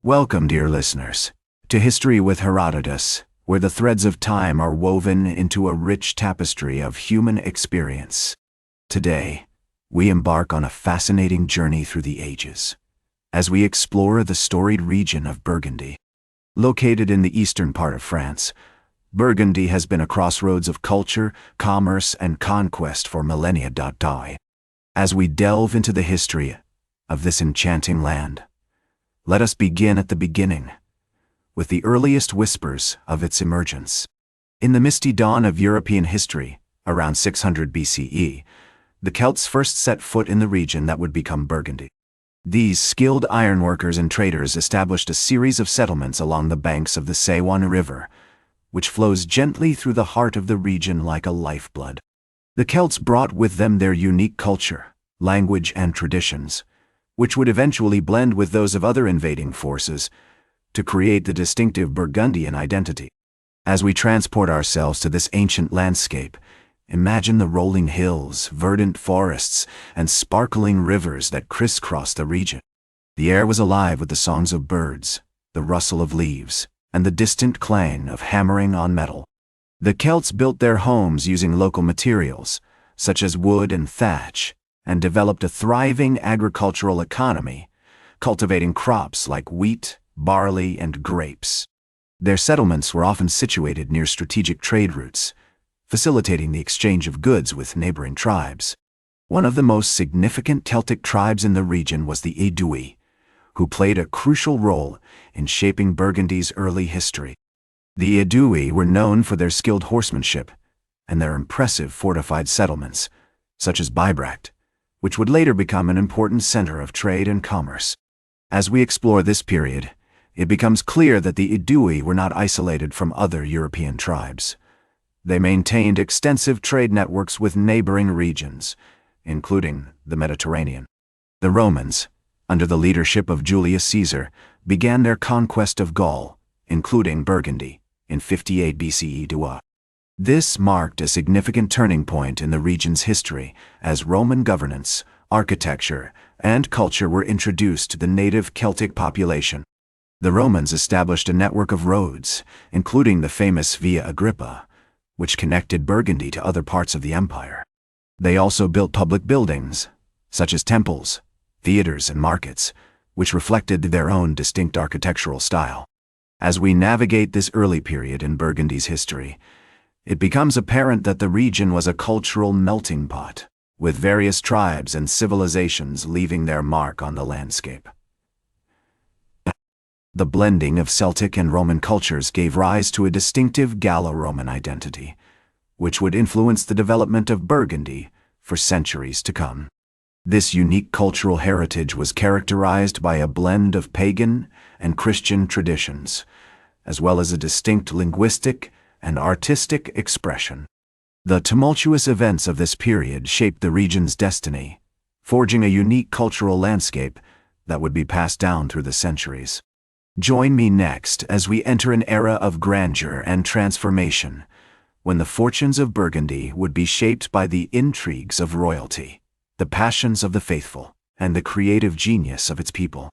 Welcome, dear listeners, to History with Herodotus, where the threads of time are woven into a rich tapestry of human experience. Today, we embark on a fascinating journey through the ages, as we explore the storied region of Burgundy. Located in the eastern part of France, Burgundy has been a crossroads of culture, commerce, and conquest for millennia. As we delve into the history of this enchanting land, let us begin at the beginning, with the earliest whispers of its emergence. In the misty dawn of European history, around 600 BCE, the Celts first set foot in the region that would become Burgundy. These skilled ironworkers and traders established a series of settlements along the banks of the Saône River, which flows gently through the heart of the region like a lifeblood. The Celts brought with them their unique culture, language, and traditions, which would eventually blend with those of other invading forces to create the distinctive Burgundian identity. As we transport ourselves to this ancient landscape, imagine the rolling hills, verdant forests, and sparkling rivers that crisscross the region. The air was alive with the songs of birds, the rustle of leaves, and the distant clang of hammering on metal. The Celts built their homes using local materials, such as wood and thatch, and developed a thriving agricultural economy, cultivating crops like wheat, barley, and grapes. Their settlements were often situated near strategic trade routes, facilitating the exchange of goods with neighboring tribes. One of the most significant Celtic tribes in the region was the Aedui, who played a crucial role in shaping Burgundy's early history. The Aedui were known for their skilled horsemanship and their impressive fortified settlements, such as Bibracte, which would later become an important center of trade and commerce. As we explore this period, it becomes clear that the Aedui were not isolated from other European tribes. They maintained extensive trade networks with neighboring regions, including the Mediterranean. The Romans, under the leadership of Julius Caesar, began their conquest of Gaul, including Burgundy, in 58 BCE. This marked a significant turning point in the region's history as Roman governance, architecture, and culture were introduced to the native Celtic population. The Romans established a network of roads, including the famous Via Agrippa, which connected Burgundy to other parts of the empire. They also built public buildings, such as temples, theaters, and markets, which reflected their own distinct architectural style. As we navigate this early period in Burgundy's history, it becomes apparent that the region was a cultural melting pot, with various tribes and civilizations leaving their mark on the landscape. The blending of Celtic and Roman cultures gave rise to a distinctive Gallo-Roman identity, which would influence the development of Burgundy for centuries to come. This unique cultural heritage was characterized by a blend of pagan and Christian traditions, as well as a distinct linguistic and artistic expression. The tumultuous events of this period shaped the region's destiny, forging a unique cultural landscape that would be passed down through the centuries. Join me next as we enter an era of grandeur and transformation, when the fortunes of Burgundy would be shaped by the intrigues of royalty, the passions of the faithful, and the creative genius of its people.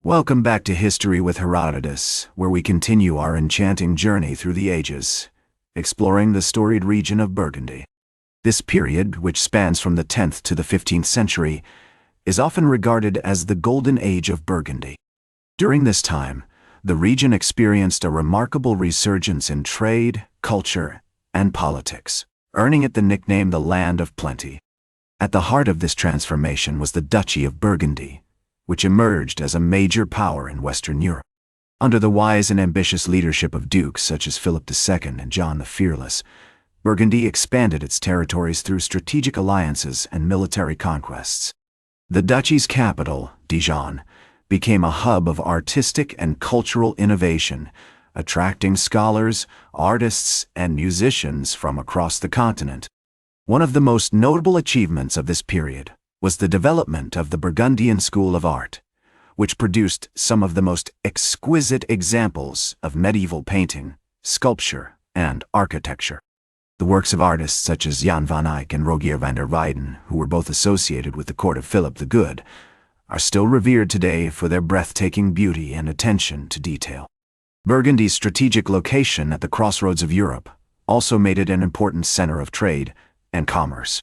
Welcome back to History with Herodotus, where we continue our enchanting journey through the ages, exploring the storied region of Burgundy. This period, which spans from the 10th to the 15th century, is often regarded as the Golden Age of Burgundy. During this time, the region experienced a remarkable resurgence in trade, culture, and politics, earning it the nickname the Land of Plenty. At the heart of this transformation was the Duchy of Burgundy, which emerged as a major power in Western Europe. Under the wise and ambitious leadership of dukes such as Philip II and John the Fearless, Burgundy expanded its territories through strategic alliances and military conquests. The duchy's capital, Dijon, became a hub of artistic and cultural innovation, attracting scholars, artists, and musicians from across the continent. One of the most notable achievements of this period was the development of the Burgundian school of art, which produced some of the most exquisite examples of medieval painting, sculpture, and architecture. The works of artists such as Jan van Eyck and Rogier van der Weyden, who were both associated with the court of Philip the Good, are still revered today for their breathtaking beauty and attention to detail. Burgundy's strategic location at the crossroads of Europe also made it an important center of trade and commerce.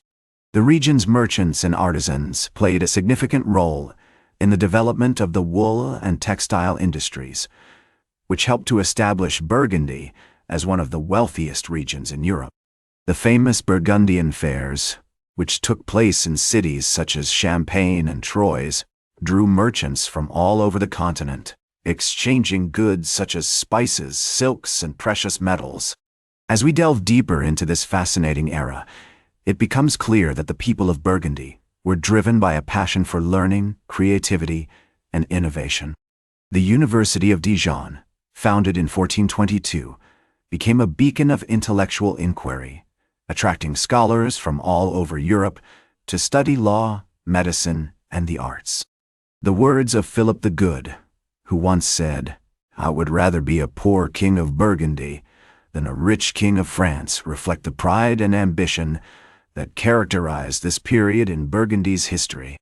The region's merchants and artisans played a significant role in the development of the wool and textile industries, which helped to establish Burgundy as one of the wealthiest regions in Europe. The famous Burgundian fairs, which took place in cities such as Champagne and Troyes, drew merchants from all over the continent, exchanging goods such as spices, silks, and precious metals. As we delve deeper into this fascinating era, it becomes clear that the people of Burgundy were driven by a passion for learning, creativity, and innovation. The University of Dijon, founded in 1422, became a beacon of intellectual inquiry, attracting scholars from all over Europe to study law, medicine, and the arts. The words of Philip the Good, who once said, "I would rather be a poor king of Burgundy than a rich king of France," reflect the pride and ambition that characterized this period in Burgundy's history.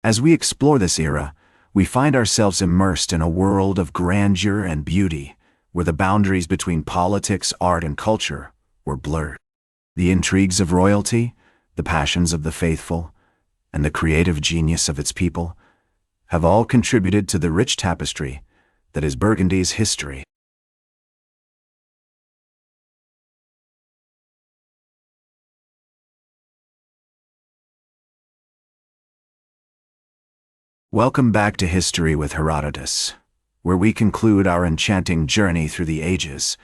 As we explore this era, we find ourselves immersed in a world of grandeur and beauty, where the boundaries between politics, art, and culture were blurred. The intrigues of royalty, the passions of the faithful, and the creative genius of its people have all contributed to the rich tapestry that is Burgundy's history. Welcome back to History with Herodotus, where we conclude our enchanting journey through the ages,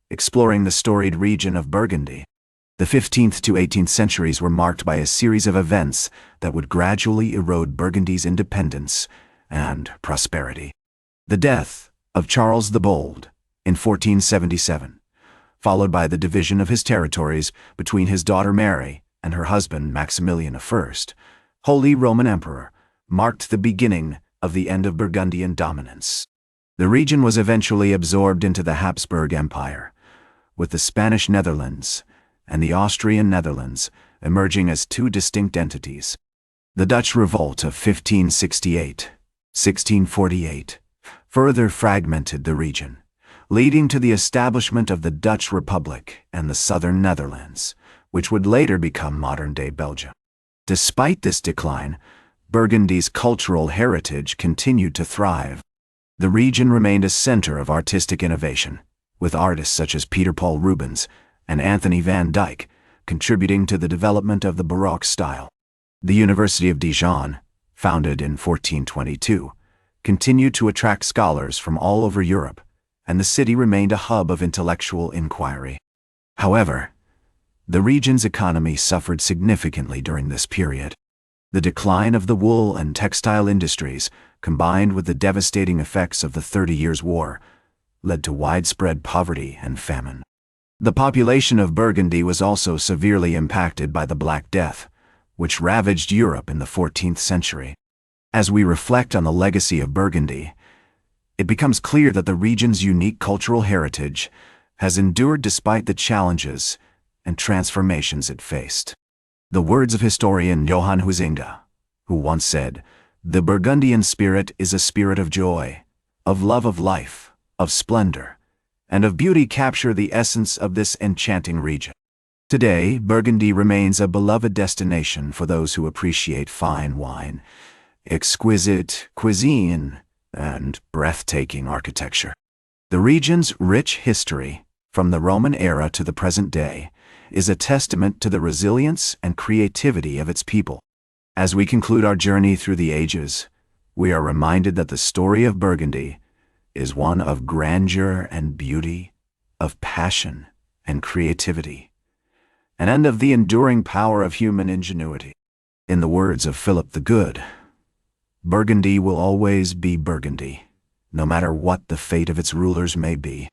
exploring the storied region of Burgundy. The 15th to 18th centuries were marked by a series of events that would gradually erode Burgundy's independence and prosperity. The death of Charles the Bold in 1477, followed by the division of his territories between his daughter Mary and her husband Maximilian I, Holy Roman Emperor, marked the beginning of the end of Burgundian dominance. The region was eventually absorbed into the Habsburg Empire, with the Spanish Netherlands and the Austrian Netherlands emerging as two distinct entities. The Dutch Revolt of 1568-1648 further fragmented the region, leading to the establishment of the Dutch Republic and the Southern Netherlands, which would later become modern-day Belgium. Despite this decline, Burgundy's cultural heritage continued to thrive. The region remained a center of artistic innovation, with artists such as Peter Paul Rubens and Anthony van Dyck contributing to the development of the Baroque style. The University of Dijon, founded in 1422, continued to attract scholars from all over Europe, and the city remained a hub of intellectual inquiry. However, the region's economy suffered significantly during this period. The decline of the wool and textile industries, combined with the devastating effects of the 30 Years' War, led to widespread poverty and famine. The population of Burgundy was also severely impacted by the Black Death, which ravaged Europe in the 14th century. As we reflect on the legacy of Burgundy, it becomes clear that the region's unique cultural heritage has endured despite the challenges and transformations it faced. The words of historian Johann Huizinga, who once said, "The Burgundian spirit is a spirit of joy, of love of life, of splendor, and of beauty," capture the essence of this enchanting region. Today, Burgundy remains a beloved destination for those who appreciate fine wine, exquisite cuisine, and breathtaking architecture. The region's rich history, from the Roman era to the present day, is a testament to the resilience and creativity of its people. As we conclude our journey through the ages, we are reminded that the story of Burgundy is one of grandeur and beauty, of passion and creativity, and of the enduring power of human ingenuity. In the words of Philip the Good, Burgundy will always be Burgundy, no matter what the fate of its rulers may be.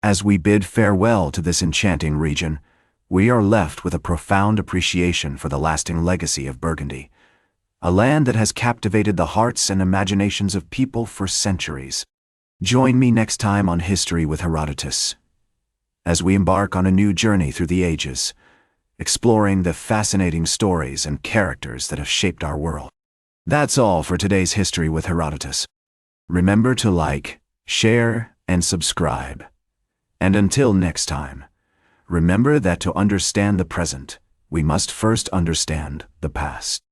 As we bid farewell to this enchanting region, we are left with a profound appreciation for the lasting legacy of Burgundy, a land that has captivated the hearts and imaginations of people for centuries. Join me next time on History with Herodotus, as we embark on a new journey through the ages, exploring the fascinating stories and characters that have shaped our world. That's all for today's History with Herodotus. Remember to like, share, and subscribe. And until next time, remember that to understand the present, we must first understand the past.